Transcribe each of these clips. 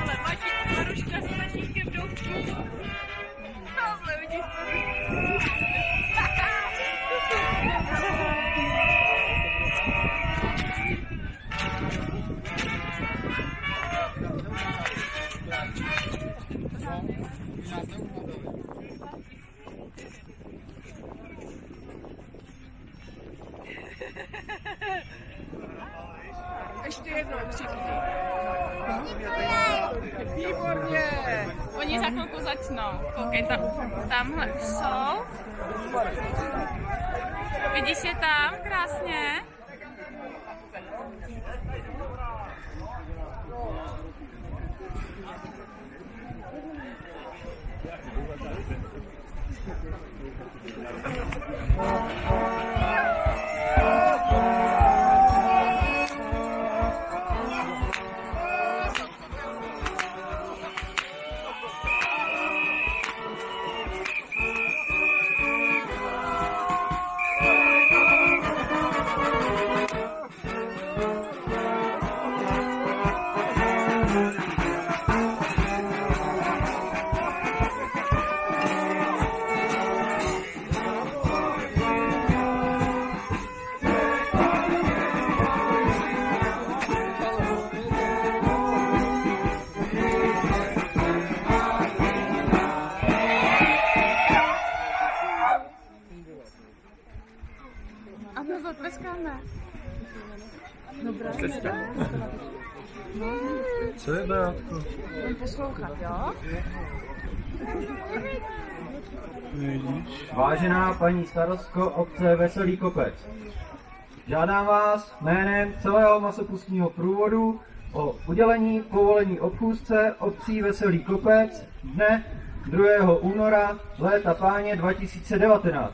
Ale Maruška s Mašínkem jdou vpůl. Tamhle vidíš ještě jednou křikni. Výborně! Oni za chvilku začnou. Koukej, tamhle už jsou. Vidíš je tam krásně? A my zatleskáme. Dobrá. Co je Beátko? Jdem poslouchat, jo? Vážená paní starostko obce Veselý Kopec, žádám vás jménem celého masopustního průvodu o udělení povolení obchůzce obcí Veselý Kopec dne 2. února léta páně 2019.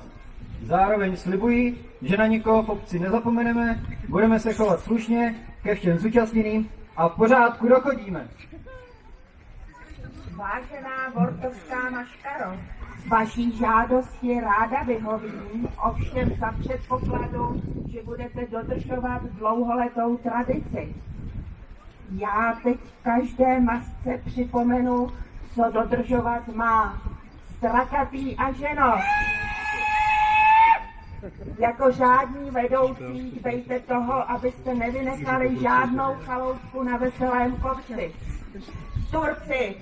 Zároveň slibuji, že na nikoho v obci nezapomeneme, budeme se chovat slušně ke všem zúčastněným a v pořádku dochodíme. Vážená Vortovská Maškaro, vaší žádosti ráda vyhovím, ovšem za předpokladu, že budete dodržovat dlouholetou tradici. Já teď v každé masce připomenu, co dodržovat má. Strakatý a ženo. Jako řádní vedoucí dbejte toho, abyste nevynechali žádnou chaloupku na Veselém kopci. Turci!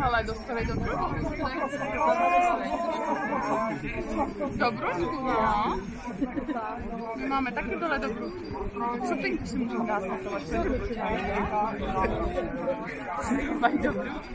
Ale dostali dobrodružku. Dobrodružku, no. My máme taky dole dobrodružku. Co ty si můžeme dát na to vaše dobrodružku? Mají dobrodružku.